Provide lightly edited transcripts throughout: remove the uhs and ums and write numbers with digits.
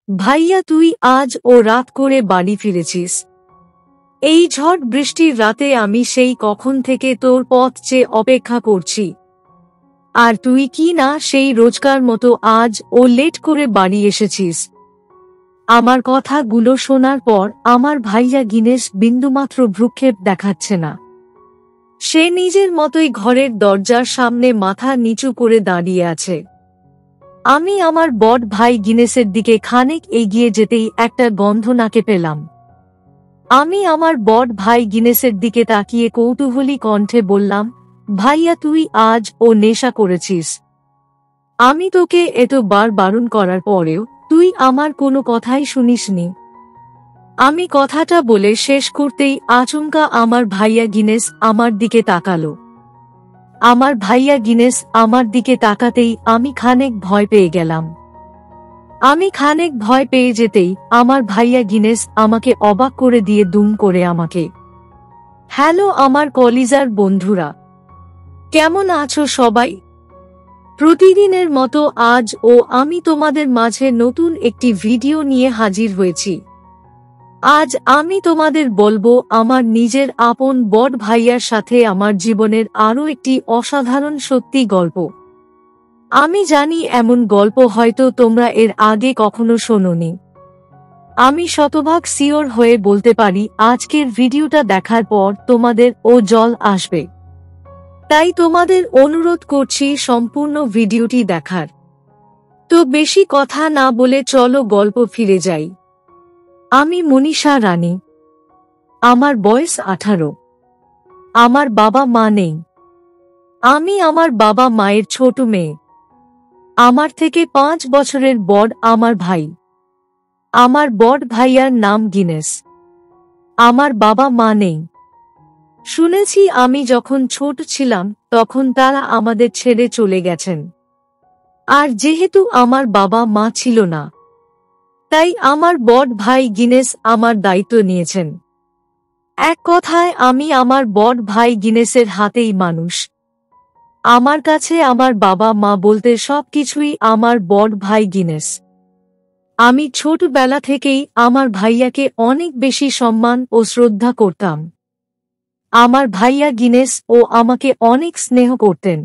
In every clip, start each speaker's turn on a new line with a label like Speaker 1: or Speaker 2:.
Speaker 1: ভাইয়া তুই আজ ও রাত করে বাড়ি ফিরেছিস। এই ঝড় বৃষ্টির রাতে আমি সেই কখন থেকে তোর পথ চেয়ে অপেক্ষা করছি, আর তুই কি না সেই রোজকার মতো আজ ও লেট করে বাড়ি এসেছিস। আমার কথাগুলো শোনার পর আমার ভাইয়া গিনেশ বিন্দুমাত্র ভ্রুক্ষেপ দেখাচ্ছে না। সে নিজের মতোই ঘরের দরজার সামনে মাথা নিচু করে দাঁড়িয়ে আছে। আমি আমার বড় ভাই গিনেশের দিকে খানিক এগিয়ে যেতেই একটা গন্ধ নাকে পেলাম। আমি আমার বড় ভাই গিনেশের দিকে তাকিয়ে কৌতূহলী কণ্ঠে বললাম, ভাইয়া তুই আজ ও নেশা করেছিস। আমি তোকে এতবার বারণ করার পরেও তুই আমার কোনো কথাই শুনিসনি। আমি কথাটা বলে শেষ করতেই আচমকা আমার ভাইয়া গিনেশ আমার দিকে তাকালো। আমার ভাইয়া গিনেশ আমার দিকে তাকাতেই আমি খানিক ভয় পেয়ে গেলাম। আমি খানিক ভয় পেয়ে যেতেই আমার ভাইয়া গিনেশ আমাকে অবাক করে দিয়ে দুম করে আমাকে, হ্যালো আমার কলিজার বন্ধুরা, কেমন আছো সবাই? প্রতিদিনের মতো আজ ও আমি তোমাদের মাঝে নতুন একটি ভিডিও নিয়ে হাজির হয়েছি। আজ আমি তোমাদের বলবো আমার নিজের আপন বড় ভাইয়ার সাথে আমার জীবনের আরও একটি অসাধারণ সত্যি গল্প। আমি জানি এমন গল্প হয়তো তোমরা এর আগে কখনো শোনোনি। আমি শতভাগ সিওর হয়ে বলতে পারি আজকের ভিডিওটা দেখার পর তোমাদের ও জল আসবে। তাই তোমাদের অনুরোধ করছি সম্পূর্ণ ভিডিওটি দেখার। তো বেশি কথা না বলে চলো গল্প ফিরে যাই। আমি মনীষা রানী। আমার বয়স 18। আমার বাবা মা নেই। আমি আমার বাবা মায়ের ছোট মেয়ে। আমার থেকে 5 বছরের বড় আমার ভাই। আমার বড় ভাইয়ার নাম গিনেশ। আমার বাবা মা নেই। শুনেছি আমি যখন ছোট ছিলাম তখন তারা আমাদের ছেড়ে চলে গেছেন। আর যেহেতু আমার বাবা মা ছিল না, তাই আমার বড় ভাই গিনেশ আমার দায়িত্ব নিয়েছেন। এক কথায় আমি আমার বড় ভাই গিনেশের হাতেই মানুষ। আমার কাছে আমার বাবা মা বলতে সবকিছুই আমার বড় ভাই গিনেশ। আমি ছোটবেলা থেকেই আমার ভাইয়াকে অনেক বেশি সম্মান ও শ্রদ্ধা করতাম। আমার ভাইয়া গিনেশ ও আমাকে অনেক স্নেহ করতেন।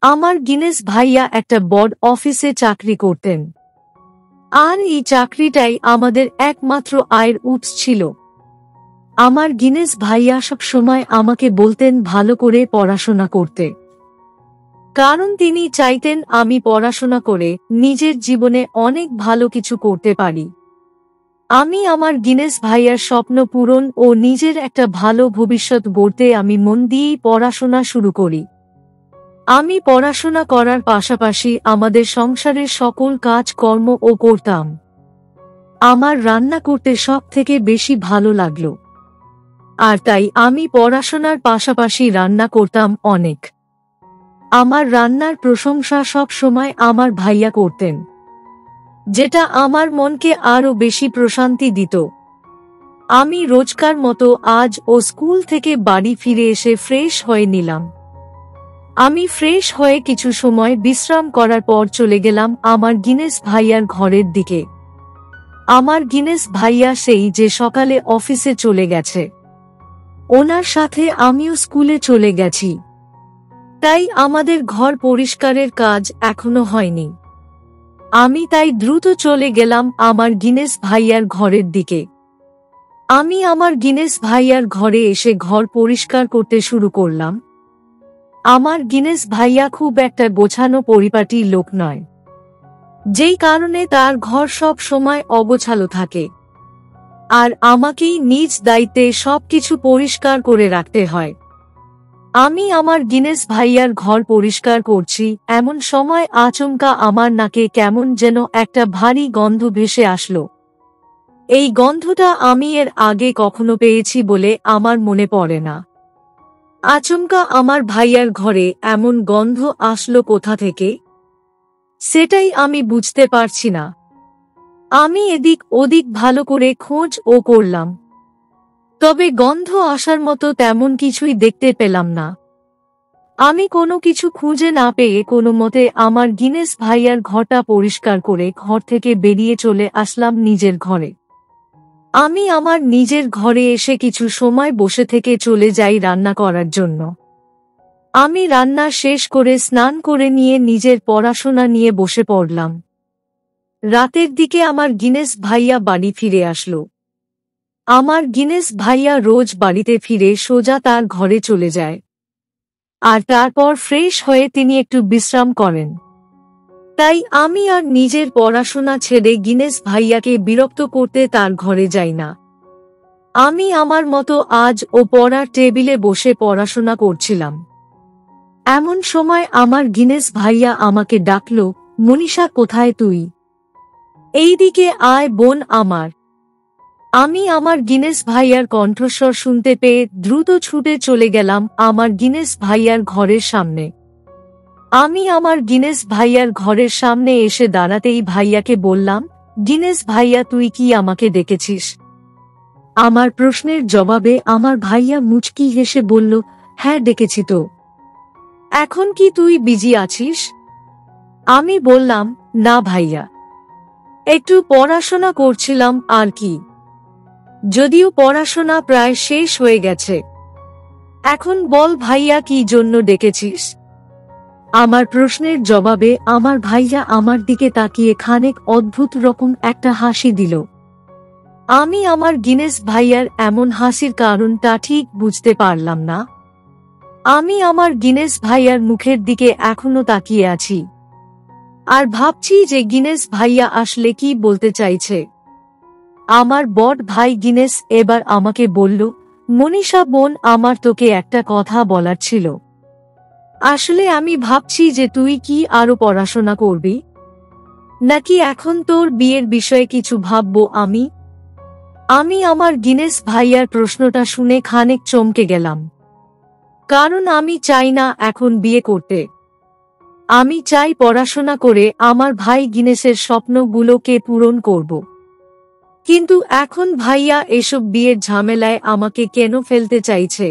Speaker 1: আমার গিনেশ ভাইয়া একটা বড় অফিসে চাকরি করতেন, আর এই চাকরিটাই আমাদের একমাত্র আয়ের উৎস ছিল। আমার গিনেশ ভাইয়া সব সময় আমাকে বলতেন ভালো করে পড়াশোনা করতে, কারণ তিনি চাইতেন আমি পড়াশোনা করে নিজের জীবনে অনেক ভালো কিছু করতে পারি। আমি আমার গিনেশ ভাইয়ার স্বপ্ন পূরণ ও নিজের একটা ভালো ভবিষ্যৎ গড়তে আমি মন দিয়েই পড়াশোনা শুরু করি। আমি পড়াশোনা করার পাশাপাশি আমাদের সংসারের সকল কাজ কর্ম ও করতাম। আমার রান্না করতে সব থেকে বেশি ভালো লাগলো, আর তাই আমি পড়াশোনার পাশাপাশি রান্না করতাম অনেক। আমার রান্নার প্রশংসা সব সময় আমার ভাইয়া করতেন, যেটা আমার মনকে আরো বেশি প্রশান্তি দিত। আমি রোজকার মতো আজ ও স্কুল থেকে বাড়ি ফিরে এসে ফ্রেশ হয়ে নিলাম। আমি ফ্রেশ হয়ে কিছু সময় বিশ্রাম করার পর চলে গেলাম আমার গিনেশ ভাইয়ার ঘরের দিকে। আমার গিনেশ ভাইয়া সেই যে সকালে অফিসে চলে গেছে, ওনার সাথে আমিও স্কুলে চলে গেছি। তাই আমাদের ঘর পরিষ্কারের কাজ এখনো হয়নি। আমি তাই দ্রুত চলে গেলাম আমার গিনেশ ভাইয়ার ঘরের দিকে। আমি আমার গিনেশ ভাইয়ার ঘরে এসে ঘর পরিষ্কার করতে শুরু করলাম। আমার গিনেশ ভাইয়া খুব একটা গোছানো পরিপাটি লোক নয়, যেই কারণে তার ঘর সব সময় অগোছালো থাকে, আর আমাকেই নিজ দায়িত্বে সবকিছু পরিষ্কার করে রাখতে হয়। আমি আমার গিনেশ ভাইয়ার ঘর পরিষ্কার করছি, এমন সময় আচমকা আমার নাকে কেমন যেন একটা ভারী গন্ধ ভেসে আসলো। এই গন্ধটা আমি এর আগে কখনো পেয়েছি বলে আমার মনে পড়ে না। আচমকা আমার ভাইয়ার ঘরে এমন গন্ধ আসলো কোথা থেকে, সেটাই আমি বুঝতে পারছি না। আমি এদিক ওদিক ভালো করে খোঁজ ও করলাম, তবে গন্ধ আসার মতো তেমন কিছুই দেখতে পেলাম না। আমি কোনো কিছু খুঁজে না পেয়ে কোনো মতে আমার গিনেস ভাইয়ার ঘরটা পরিষ্কার করে ঘর থেকে বেরিয়ে চলে আসলাম নিজের ঘরে। আমি আমার নিজের ঘরে এসে কিছু সময় বসে থেকে চলে যাই রান্না করার জন্য। আমি রান্না শেষ করে স্নান করে নিয়ে নিজের পড়াশোনা নিয়ে বসে পড়লাম। রাতের দিকে আমার গিনেস ভাইয়া বাড়ি ফিরে আসলো। আমার গিনেস ভাইয়া রোজ বাড়িতে ফিরে সোজা তার ঘরে চলে যায়, আর তারপর ফ্রেশ হয়ে তিনি একটু বিশ্রাম করেন। তাই আমি আর নিজের পড়াশোনা ছেড়ে গিনেস ভাইয়াকে বিরক্ত করতে তার ঘরে যাই না। আমি আমার মতো আজ ও পড়ার টেবিলে বসে পড়াশোনা করছিলাম। এমন সময় আমার গিনেস ভাইয়া আমাকে ডাকল, মনীষা কোথায় তুই? এইদিকে আয় বোন আমার। আমি আমার গিনেস ভাইয়ার কণ্ঠস্বর শুনতে পেয়ে দ্রুত ছুটে চলে গেলাম আমার গিনেস ভাইয়ার ঘরের সামনে। আমি আমার গিনেস ভাইয়ার ঘরের সামনে এসে দাঁড়াতেই ভাইয়াকে বললাম, গিনেস ভাইয়া তুই কি আমাকে ডেকেছিস? আমার প্রশ্নের জবাবে আমার ভাইয়া মুচকি হেসে বলল, হ্যাঁ ডেকেছি তো। এখন কি তুই বিজি আছিস? আমি বললাম, না ভাইয়া, একটু পড়াশোনা করছিলাম আর কি। যদিও পড়াশোনা প্রায় শেষ হয়ে গেছে। এখন বল ভাইয়া কি জন্য ডেকেছিস? আমার প্রশ্নের জবাবে আমার ভাইয়া আমার দিকে তাকিয়ে খানিক অদ্ভুত রকম একটা হাসি দিল। আমি আমার গিনেস ভাইয়ার এমন হাসির কারণটা ঠিক বুঝতে পারলাম না। আমি আমার গিনেস ভাইয়ার মুখের দিকে এখনো তাকিয়ে আছি, আর ভাবছি যে গিনেস ভাইয়া আসলে কি বলতে চাইছে। আমার বড় ভাই গিনেস এবার আমাকে বলল, মনীষা বোন আমার তোকে একটা কথা বলার ছিল। আসলে আমি ভাবছি যে তুই কি আরো পড়াশোনা করবি, নাকি এখন তোর বিয়ের বিষয়ে কিছু ভাববো আমি আমার গিনেস ভাইয়ার প্রশ্নটা শুনে খানিক চমকে গেলাম। কারণ আমি চাই না এখন বিয়ে করতে। আমি চাই পড়াশোনা করে আমার ভাই গিনেসের স্বপ্নগুলোকে পূরণ করব। কিন্তু এখন ভাইয়া এসব বিয়ের ঝামেলায় আমাকে কেন ফেলতে চাইছে,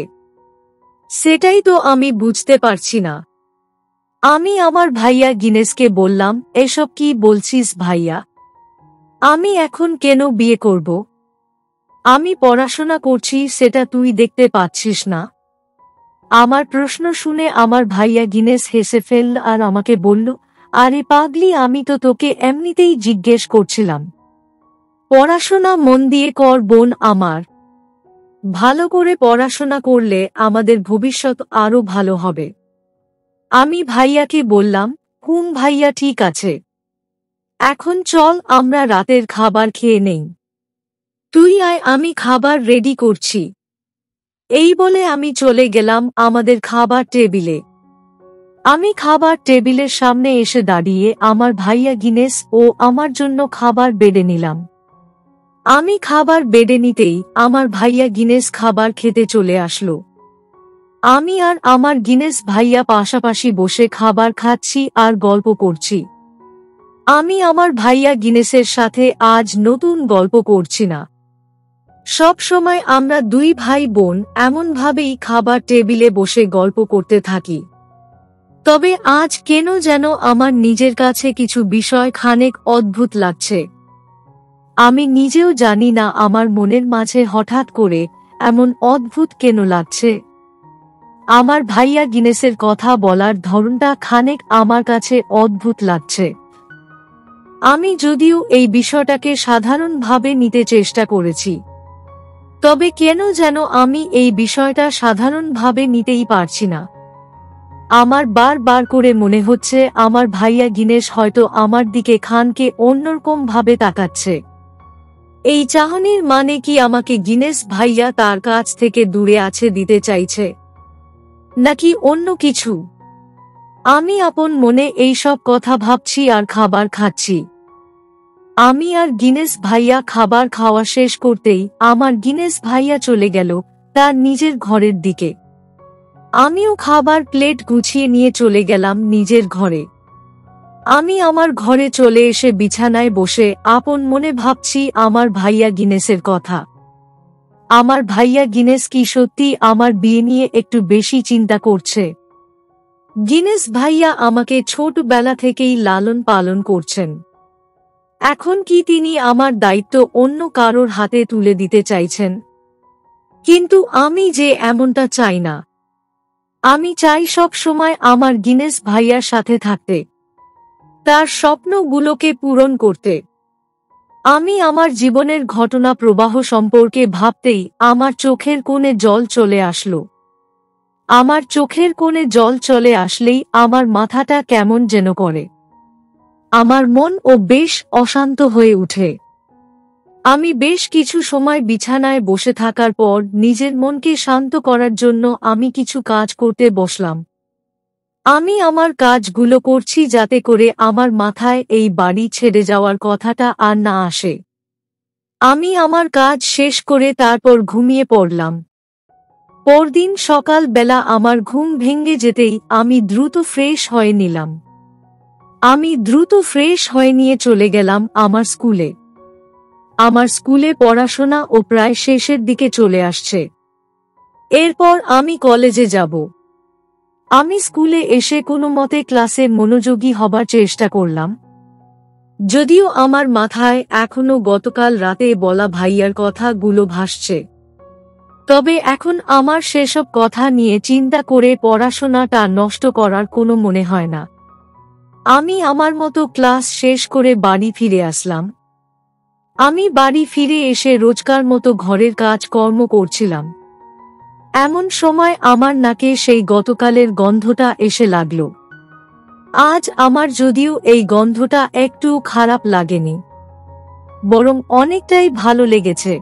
Speaker 1: সেটাই তো আমি বুঝতে পারছি না। আমি আমার ভাইয়া গিনেসকে বললাম, এসব কি বলছিস ভাইয়া? আমি এখন কেন বিয়ে করব? আমি পড়াশোনা করছি, সেটা তুই দেখতে পাচ্ছিস না? আমার প্রশ্ন শুনে আমার ভাইয়া গিনেস হেসে ফেলল আর আমাকে বলল, আরে পাগলি, আমি তো তোকে এমনিতেই জিজ্ঞেস করছিলাম। পড়াশোনা মন দিয়ে কর বোন আমার। ভালো করে পড়াশোনা করলে আমাদের ভবিষ্যৎ আরো ভালো হবে। আমি ভাইয়াকে বললাম, ভাইয়া ঠিক আছে। এখন চল আমরা রাতের খাবার খেয়ে নেই। তুই আয়, আমি খাবার রেডি করছি। এই বলে আমি চলে গেলাম আমাদের খাবার টেবিলে। আমি খাবার টেবিলের সামনে এসে দাঁড়িয়ে আমার ভাইয়া গিনেস ও আমার জন্য খাবার বেড়ে নিলাম। আমি খাবার বেড়ে নিতেই আমার ভাইয়া গিনেস খাবার খেতে চলে আসলো। আমি আর আমার গিনেস ভাইয়া পাশাপাশি বসে খাবার খাচ্ছি আর গল্প করছি। আমি আমার ভাইয়া গিনেসের সাথে আজ নতুন গল্প করছি না। সব সময় আমরা দুই ভাই বোন এমনভাবেই খাবার টেবিলে বসে গল্প করতে থাকি। তবে আজ কেন যেন আমার নিজের কাছে কিছু বিষয় খানিক অদ্ভুত লাগছে। আমি নিজেও জানি না আমার মনের মাঝে হঠাৎ করে এমন অদ্ভুত কেন লাগছে। আমার ভাইয়া গিনেসের কথা বলার ধরনটা খানিক আমার কাছে অদ্ভুত লাগছে। আমি যদিও এই বিষয়টাকে সাধারণভাবে নিতে চেষ্টা করেছি, তবে কেন যেন আমি এই বিষয়টা সাধারণভাবে নিতেই পারছি না। আমার বার করে মনে হচ্ছে আমার ভাইয়া গিনেস হয়তো আমার দিকে খানকে অন্যরকম ভাবে তাকাচ্ছে। এই চাহনির মানে কি আমাকে গিনেস ভাইয়া তার কাছ থেকে দূরে আছে দিতে চাইছে, নাকি অন্য কিছু? আমি আপন মনে এইসব কথা ভাবছি আর খাবার খাচ্ছি। আমি আর গিনেস ভাইয়া খাবার খাওয়া শেষ করতেই আমার গিনেস ভাইয়া চলে গেল তার নিজের ঘরের দিকে। আমিও খাবার প্লেট গুছিয়ে নিয়ে চলে গেলাম নিজের ঘরে। আমি আমার ঘরে চলে এসে বিছানায় বসে আপন মনে ভাবছি আমার ভাইয়া গিনেসের কথা। আমার ভাইয়া গিনেস কি সত্যি আমার বিয়ে নিয়ে একটু বেশি চিন্তা করছে? গিনেস ভাইয়া আমাকে ছোটবেলা থেকেই লালন পালন করছেন। এখন কি তিনি আমার দায়িত্ব অন্য কারোর হাতে তুলে দিতে চাইছেন? কিন্তু আমি যে এমনটা চাই না। আমি চাই সব সময় আমার গিনেস ভাইয়ার সাথে থাকতে, তার স্বপ্নগুলোকে পূরণ করতে। আমি আমার জীবনের ঘটনা প্রবাহ সম্পর্কে ভাবতেই আমার চোখের কোণে জল চলে আসলো। আমার চোখের কোণে জল চলে আসলেই আমার মাথাটা কেমন যেন করে। আমার মন বেশ অশান্ত হয়ে উঠে। আমি বেশ কিছু সময় বিছানায় বসে থাকার পর নিজের মনকে শান্ত করার জন্য আমি কিছু কাজ করতে বসলাম। আমি আমার কাজগুলো করছি যাতে করে আমার মাথায় এই বাড়ি ছেড়ে যাওয়ার কথাটা আর না আসে। আমি আমার কাজ শেষ করে তারপর ঘুমিয়ে পড়লাম। পরদিন সকাল বেলা আমার ঘুম ভেঙে যেতেই আমি দ্রুত ফ্রেশ হয়ে নিলাম। আমি দ্রুত ফ্রেশ হয়ে নিয়ে চলে গেলাম আমার স্কুলে। আমার স্কুলে পড়াশোনা প্রায় শেষের দিকে চলে আসছে। এরপর আমি কলেজে যাব। আমি স্কুলে এসে কোনো মতে ক্লাসে মনোযোগী হবার চেষ্টা করলাম। যদিও আমার মাথায় এখনো গতকাল রাতে বলা ভাইয়ার কথাগুলো ভাসছে, তবে এখন আমার সেসব কথা নিয়ে চিন্তা করে পড়াশোনাটা নষ্ট করার কোনো মনে হয় না। আমি আমার মতো ক্লাস শেষ করে বাড়ি ফিরে আসলাম। আমি বাড়ি ফিরে এসে রোজকার মতো ঘরের কাজকর্ম করছিলাম। এমন সময় আমার নাকে সেই গতকালের গন্ধটা এসে লাগল। আজ আমার যদিও এই গন্ধটা একটু খারাপ লাগেনি, বরং অনেকটাই ভালো লেগেছে।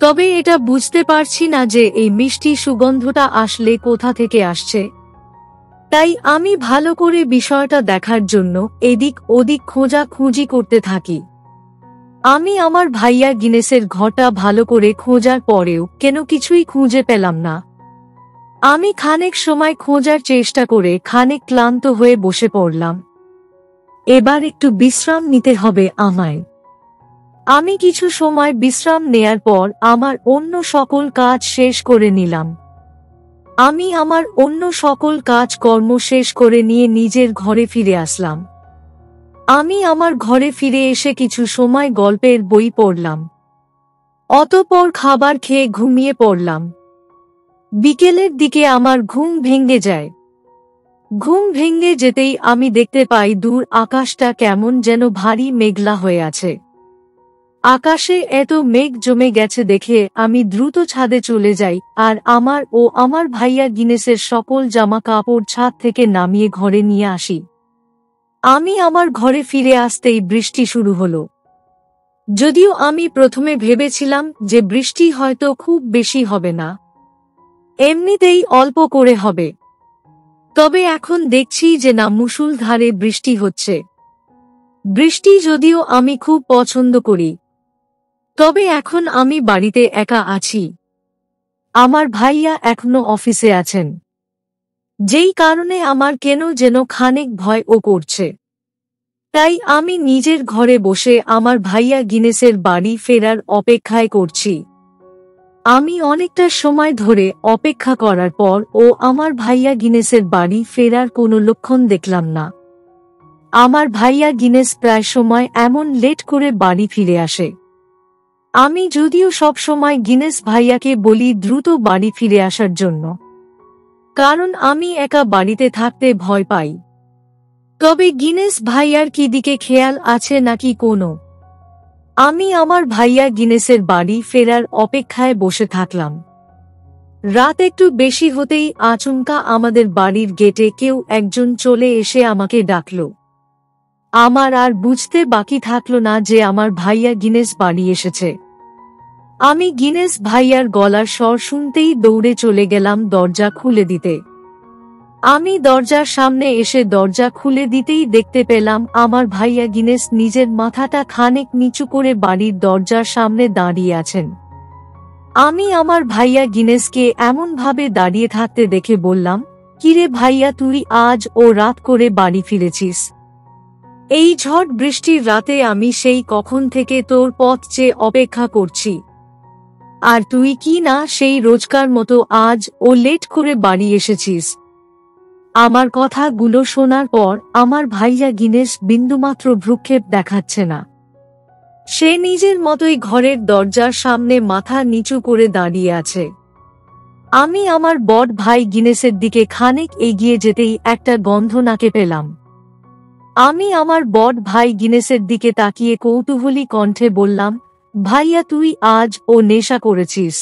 Speaker 1: তবে এটা বুঝতে পারছি না যে এই মিষ্টি সুগন্ধটা আসলে কোথা থেকে আসছে। তাই আমি ভালো করে বিষয়টা দেখার জন্য এদিক ওদিক খোঁজাখুঁজি করতে থাকি। আমি আমার ভাইয়া গিনেসের ঘরটা ভালো করে খোঁজার পরেও কেন কিছুই খুঁজে পেলাম না। আমি খানিক সময় খোঁজার চেষ্টা করে খানিক ক্লান্ত হয়ে বসে পড়লাম। এবার একটু বিশ্রাম নিতে হবে আমায়। আমি কিছু সময় বিশ্রাম নেয়ার পর আমার অন্য সকল কাজ শেষ করে নিলাম। আমি আমার অন্য সকল কাজকর্ম শেষ করে নিয়ে নিজের ঘরে ফিরে আসলাম। আমি আমার ঘরে ফিরে এসে কিছু সময় গল্পের বই পড়লাম। অতঃপর খাবার খেয়ে ঘুমিয়ে পড়লাম। বিকেলের দিকে আমার ঘুম ভেঙে যায়। ঘুম ভেঙে যেতেই আমি দেখতে পাই দূর আকাশটা কেমন যেন ভারী মেঘলা হয়ে আছে। আকাশে এত মেঘ জমে গেছে দেখে আমি দ্রুত ছাদে চলে যাই আর আমার ভাইয়া গিনেসের সকল জামা কাপড় ছাদ থেকে নামিয়ে ঘরে নিয়ে আসি। আমি আমার ঘরে ফিরে আসতেই বৃষ্টি শুরু হলো। যদিও আমি প্রথমে ভেবেছিলাম যে বৃষ্টি হয়তো খুব বেশি হবে না, এমনিতেই অল্প করে হবে। তবে এখন দেখছি যে না, মুষলধারে বৃষ্টি হচ্ছে। বৃষ্টি যদিও আমি খুব পছন্দ করি, তবে এখন আমি বাড়িতে একা আছি। আমার ভাইয়া এখনো অফিসে আছেন, যেই কারণে আমার কেন যেন খানিক ভয়ও করছে। তাই আমি নিজের ঘরে বসে আমার ভাইয়া গিনেসের বাড়ি ফেরার অপেক্ষায় করছি। আমি অনেকটা সময় ধরে অপেক্ষা করার পর আমার ভাইয়া গিনেসের বাড়ি ফেরার কোনো লক্ষণ দেখলাম না। আমার ভাইয়া গিনেস প্রায় সময় এমন লেট করে বাড়ি ফিরে আসে। আমি যদিও সব সময় গিনেস ভাইয়াকে বলি দ্রুত বাড়ি ফিরে আসার জন্য, কারণ আমি একা বাড়িতে থাকতে ভয় পাই। তবে গিনেস ভাইয়ার কি দিকে খেয়াল আছে নাকি কোনো? আমি আমার ভাইয়া গিনেসের বাড়ি ফেরার অপেক্ষায় বসে থাকলাম। রাত একটু বেশি হতেই আচমকা আমাদের বাড়ির গেটে কেউ একজন চলে এসে আমাকে ডাকল। আমার আর বুঝতে বাকি থাকলো না যে আমার ভাইয়া গিনেস বাড়ি এসেছে। আমি গিনেস ভাইয়ার গলার স্বর শুনতেই দৌড়ে চলে গেলাম দরজা খুলে দিতে। আমি দরজার সামনে এসে দরজা খুলে দিতেই দেখতে পেলাম আমার ভাইয়া গিনেস নিজের মাথাটা খানিক নিচু করে বাড়ির দরজার সামনে দাঁড়িয়ে আছেন। আমি আমার ভাইয়া গিনেসকে এমনভাবে দাঁড়িয়ে থাকতে দেখে বললাম, কিরে ভাইয়া, তুই আজ রাত করে বাড়ি ফিরেছিস? এই ঝড় বৃষ্টির রাতে আমি সেই কখন থেকে তোর পথ চেয়ে অপেক্ষা করছি, আর তুই কি না সেই রোজকার মতো আজ লেট করে বাড়ি এসেছিস? আমার কথাগুলো শোনার পর আমার ভাইয়া গিনেশ বিন্দুমাত্র ভ্রুক্ষেপ দেখাচ্ছে না। সে নিজের মতোই ঘরের দরজার সামনে মাথা নিচু করে দাঁড়িয়ে আছে। আমি আমার বড় ভাই গিনেশের দিকে খানিক এগিয়ে যেতেই একটা গন্ধ নাকে পেলাম। আমি আমার বড় ভাই গিনেশের দিকে তাকিয়ে কৌতূহলী কণ্ঠে বললাম, ভাইয়া তুই আজ ও নেশা করেছিস?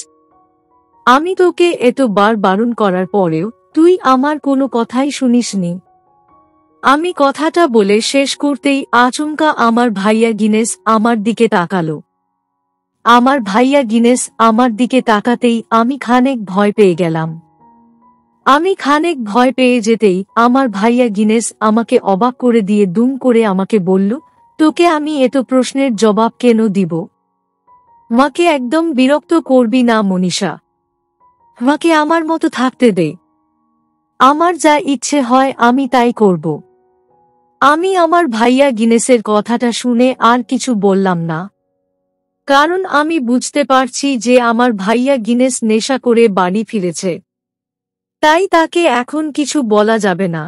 Speaker 1: আমি তোকে এতবার বারণ করার পরেও তুই আমার কোনো কথাই শুনিসনি। আমি কথাটা বলে শেষ করতেই আচমকা আমার ভাইয়া গিনেশ আমার দিকে তাকালো। আমার ভাইয়া গিনেশ আমার দিকে তাকাতেই আমি খানিক ভয় পেয়ে গেলাম। আমি খানিক ভয় পেয়ে যেতেই আমার ভাইয়া গিনেশ আমাকে অবাক করে দিয়ে দুম করে আমাকে বলল, তোকে আমি এত প্রশ্নের জবাব কেন দিব? মাকে একদম বিরক্ত করবি না মনীষা। মাকে আমার মতো থাকতে দে। আমার যা ইচ্ছে হয় আমি তাই করব। আমি আমার ভাইয়া গিনেশের কথাটা শুনে আর কিছু বললাম না, কারণ আমি বুঝতে পারছি যে আমার ভাইয়া গিনেশ নেশা করে বাড়ি ফিরেছে, তাই তাকে এখন কিছু বলা যাবে না।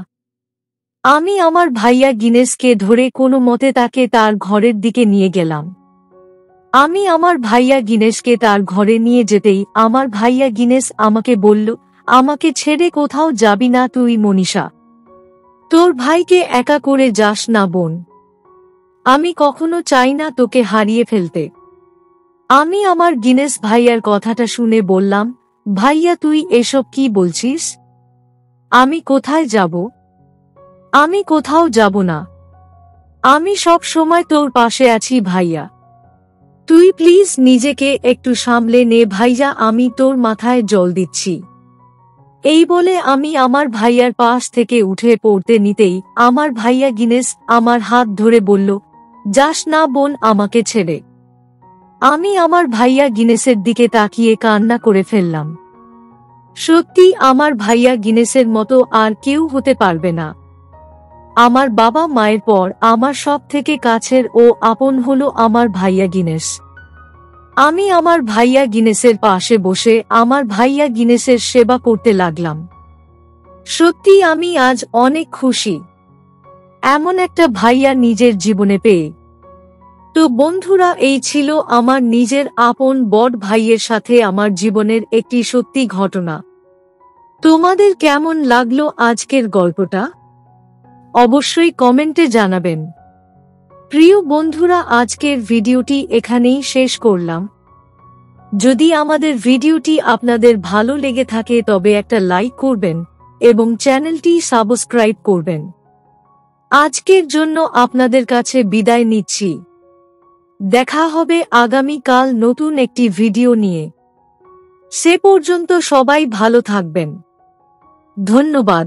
Speaker 1: আমি আমার ভাইয়া গিনেশকে ধরে কোনো মতে তাকে তার ঘরের দিকে নিয়ে গেলাম। আমি আমার ভাইয়া গিনেশকে তার ঘরে নিয়ে যেতেই আমার ভাইয়া গিনেশ আমাকে বলল, আমাকে ছেড়ে কোথাও যাবি না তুই মনীষা। তোর ভাইকে একা করে যাস না বোন। আমি কখনো চাই না তোকে হারিয়ে ফেলতে। আমি আমার গিনেশ ভাইয়ার কথাটা শুনে বললাম, ভাইয়া তুই এসব কি বলছিস? আমি কোথায় যাব? আমি কোথাও যাব না। আমি সব সময় তোর পাশে আছি ভাইয়া। তুই প্লিজ নিজেকে একটু সামলে নে ভাইয়া, আমি তোর মাথায় জল দিচ্ছি। এই বলে আমি আমার ভাইয়ার পাশ থেকে উঠে পড়তে নিতেই আমার ভাইয়া গিনেশ আমার হাত ধরে বলল, যাস না বোন আমাকে ছেড়ে। আমি আমার ভাইয়া গিনেশের দিকে তাকিয়ে কান্না করে ফেললাম। সত্যি আমার ভাইয়া গিনেশের মতো আর কেউ হতে পারবে না। আমার বাবা মায়ের পর আমার সব থেকে কাছের ও আপন হলো আমার ভাইয়া গিনেশ। আমি আমার ভাইয়া গিনেশের পাশে বসে আমার ভাইয়া গিনেশের সেবা করতে লাগলাম। সত্যি আমি আজ অনেক খুশি এমন একটা ভাইয়া নিজের জীবনে পেয়ে। তো বন্ধুরা, এই ছিল আমার নিজের আপন বড় ভাইয়ের সাথে আমার জীবনের একটি সত্যি ঘটনা। তোমাদের কেমন লাগলো আজকের গল্পটা? অবশ্যই কমেন্টে জানাবেন। প্রিয় বন্ধুরা, আজকের ভিডিওটি এখানেই শেষ করলাম। যদি আমাদের ভিডিওটি আপনাদের ভালো লেগে থাকে তবে একটা লাইক করবেন এবং চ্যানেলটি সাবস্ক্রাইব করবেন। আজকের জন্য আপনাদের কাছে বিদায় নিচ্ছি। দেখা হবে আগামীকাল নতুন একটি ভিডিও নিয়ে। সে পর্যন্ত সবাই ভালো থাকবেন। ধন্যবাদ।